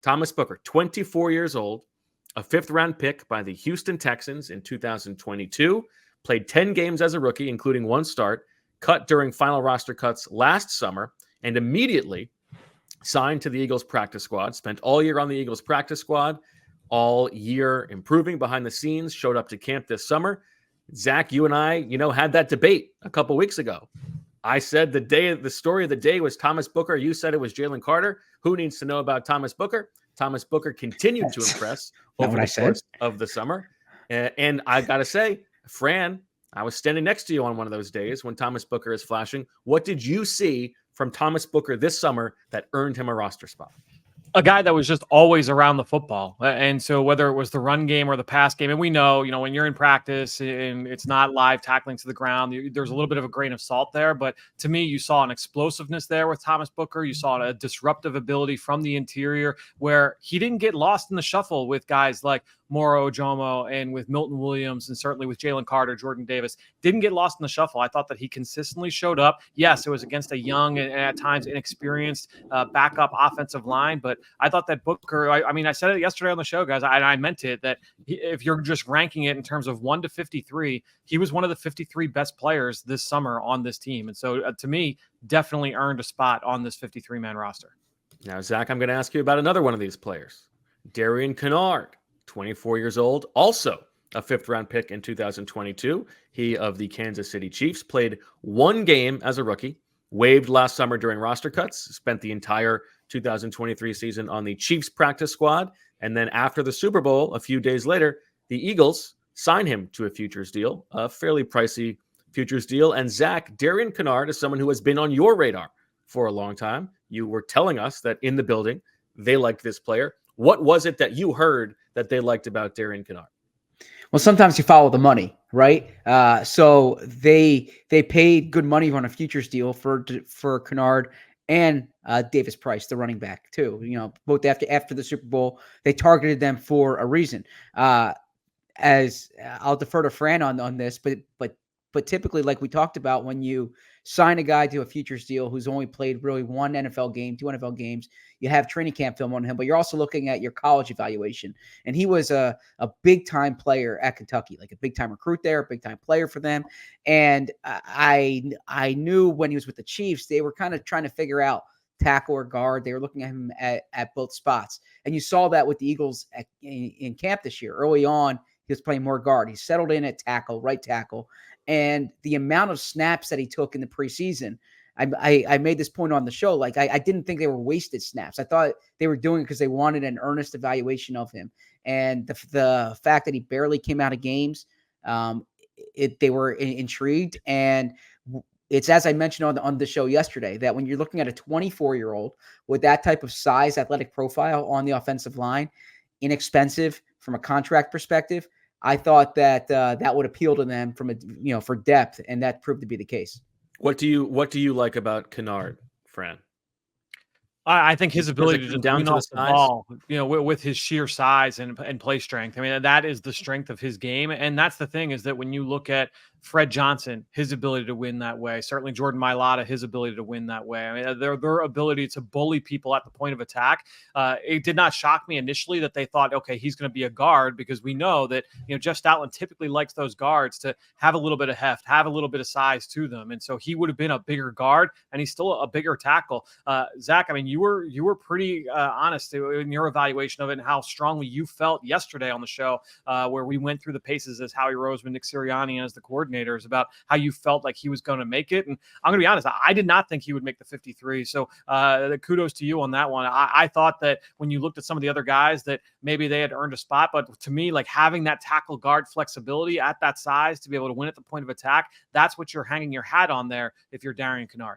Thomas Booker, 24 years old, a fifth-round pick by the Houston Texans in 2022, played 10 games as a rookie, including one start, cut during final roster cuts last summer, and immediately signed to the Eagles practice squad, spent all year on the Eagles practice squad, all year improving behind the scenes, showed up to camp this summer. Zach, you and I, had that debate a couple weeks ago. I said the story of the day was Thomas Booker. You said it was Jalen Carter. Who needs to know about Thomas Booker? Thomas Booker continued to impress over the course of the summer. And I got to say, Fran, I was standing next to you on one of those days when Thomas Booker is flashing. What did you see from Thomas Booker this summer that earned him a roster spot? A guy that was just always around the football. And so whether it was the run game or the pass game, and we know, when you're in practice and it's not live tackling to the ground, there's a little bit of a grain of salt there. But to me, you saw an explosiveness there with Thomas Booker. You saw a disruptive ability from the interior where he didn't get lost in the shuffle with guys like Moro Ojomo and with Milton Williams and certainly with Jalen Carter, Jordan Davis. Didn't get lost in the shuffle. I thought that he consistently showed up. Yes, it was against a young and at times inexperienced backup offensive line, but I thought that Booker, I said it yesterday on the show, guys, I meant it, that if you're just ranking it in terms of 1 to 53, he was one of the 53 best players this summer on this team. And so to me, definitely earned a spot on this 53-man roster. Now, Zach, I'm going to ask you about another one of these players, Darian Kinnard. 24 years old, also a fifth-round pick in 2022. He of the Kansas City Chiefs played one game as a rookie, waived last summer during roster cuts, spent the entire 2023 season on the Chiefs practice squad, and then after the Super Bowl, a few days later, the Eagles signed him to a futures deal, a fairly pricey futures deal. And Zach, Darian Kinnard is someone who has been on your radar for a long time. You were telling us that in the building, they liked this player. What was it that you heard that they liked about Darian Kinnard? Well, sometimes you follow the money, right? So they paid good money on a futures deal for Kinnard and Davis Price, the running back, too. Both after the Super Bowl, they targeted them for a reason. As I'll defer to Fran on this, but typically, like we talked about, when you sign a guy to a futures deal who's only played really one NFL game, 2 NFL games, you have training camp film on him, but you're also looking at your college evaluation. And he was a big-time player at Kentucky, like a big-time recruit there, a big-time player for them. And I knew when he was with the Chiefs, they were kind of trying to figure out tackle or guard. They were looking at him at both spots. And you saw that with the Eagles in camp this year. Early on, he was playing more guard. He settled in at tackle, right tackle. And the amount of snaps that he took in the preseason, I made this point on the show. Like, I didn't think they were wasted snaps. I thought they were doing it because they wanted an earnest evaluation of him. And the fact that he barely came out of games, they were intrigued. And it's, as I mentioned on the show yesterday, that when you're looking at a 24-year-old with that type of size, athletic profile on the offensive line, inexpensive from a contract perspective, I thought that that would appeal to them for depth, and that proved to be the case. What do you like about Kinnard, Fran? I think his ability to down off the ball, with his sheer size and play strength. I mean, that is the strength of his game. And that's the thing, is that when you look at Fred Johnson, his ability to win that way, certainly Jordan Mailata, his ability to win that way. I mean, their ability to bully people at the point of attack. It did not shock me initially that they thought, okay, he's going to be a guard, because we know that, Jeff Stoutland typically likes those guards to have a little bit of heft, have a little bit of size to them. And so he would have been a bigger guard, and he's still a bigger tackle. Zach, I mean, you were pretty honest in your evaluation of it and how strongly you felt yesterday on the show, where we went through the paces as Howie Roseman, Nick Sirianni, and as the coordinators, about how you felt like he was going to make it. And I'm going to be honest, I did not think he would make the 53. So kudos to you on that one. I thought that when you looked at some of the other guys that maybe they had earned a spot, but to me, like, having that tackle guard flexibility at that size to be able to win at the point of attack, that's what you're hanging your hat on there if you're Darian Kinnard.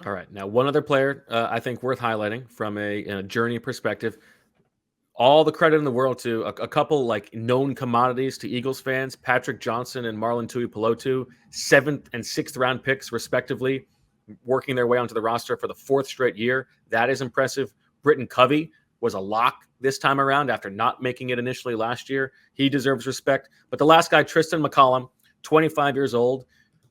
All right. Now, one other player I think worth highlighting from a journey perspective. All the credit in the world to a couple like known commodities to Eagles fans, Patrick Johnson and Marlon Tuipulotu, 7th and 6th round picks respectively, working their way onto the roster for the 4th straight year. That is impressive. Britton Covey was a lock this time around after not making it initially last year. He deserves respect. But the last guy, Tristin McCollum, 25 years old,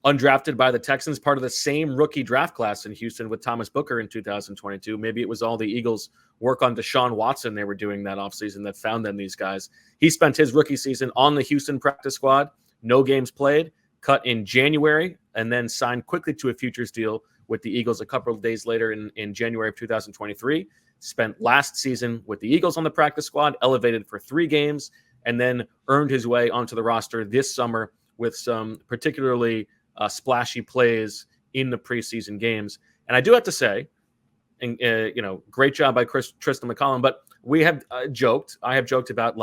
undrafted by the Texans, part of the same rookie draft class in Houston with Thomas Booker in 2022. Maybe it was all the Eagles' work on Deshaun Watson they were doing that offseason that found them these guys. He spent his rookie season on the Houston practice squad, no games played, cut in January, and then signed quickly to a futures deal with the Eagles a couple of days later in January of 2023. Spent last season with the Eagles on the practice squad, elevated for 3 games, and then earned his way onto the roster this summer with some particularly splashy plays in the preseason games. And I do have to say, and great job by Tristin McCollum, but we have joked. I have joked about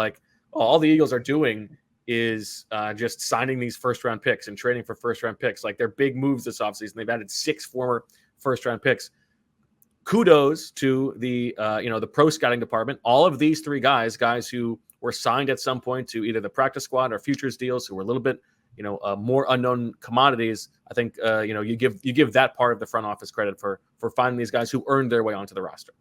all the Eagles are doing is just signing these first-round picks and trading for first-round picks. Like, they're big moves this offseason. They've added 6 former first-round picks. Kudos to the the pro scouting department. All of these 3 guys who were signed at some point to either the practice squad or futures deals, who were a little bit more unknown commodities. I think you give that part of the front office credit for finding these guys who earned their way onto the roster.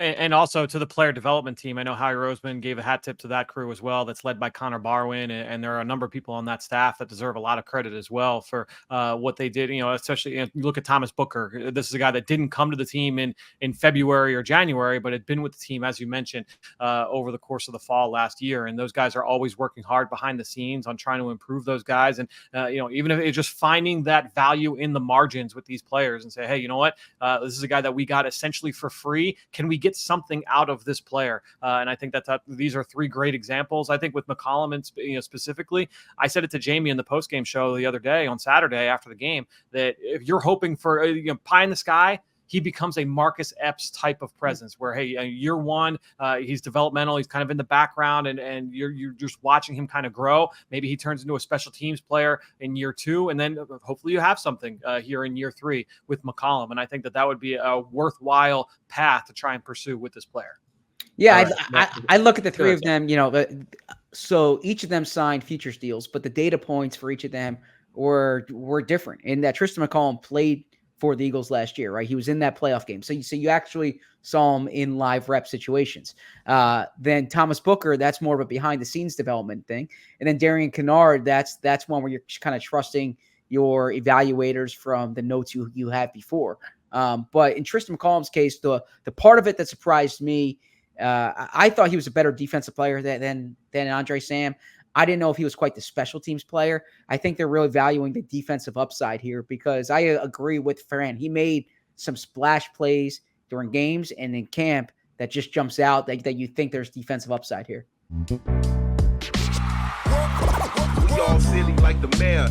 And also to the player development team. I know Howie Roseman gave a hat tip to that crew as well. That's led by Connor Barwin. And there are a number of people on that staff that deserve a lot of credit as well for what they did. Especially you look at Thomas Booker. This is a guy that didn't come to the team in February or January, but had been with the team, as you mentioned, over the course of the fall last year. And those guys are always working hard behind the scenes on trying to improve those guys. And, even if it's just finding that value in the margins with these players and say, hey, you know what? This is a guy that we got essentially for free. Can we get something out of this player? And I think that these are 3 great examples. I think with McCollum and specifically, I said it to Jamie in the postgame show the other day on Saturday after the game, that if you're hoping for pie in the sky, he becomes a Marcus Epps type of presence where, hey, year 1, he's developmental. He's kind of in the background and you're just watching him kind of grow. Maybe he turns into a special teams player in year 2. And then hopefully you have something here in year 3 with McCollum. And I think that would be a worthwhile path to try and pursue with this player. Yeah. I look at the 3 of them, so each of them signed futures deals, but the data points for each of them were different in that Tristin McCollum played for the Eagles last year, right? He was in that playoff game. So you actually saw him in live rep situations. Then Thomas Booker, that's more of a behind the scenes development thing. And then Darian Kinnard, that's one where you're kind of trusting your evaluators from the notes you had before. But in Tristin McCollum's case, the part of it that surprised me, I thought he was a better defensive player than Andre Sam. I didn't know if he was quite the special teams player. I think they're really valuing the defensive upside here because I agree with Fran. He made some splash plays during games and in camp that just jumps out that you think there's defensive upside here. We all silly like the mayor.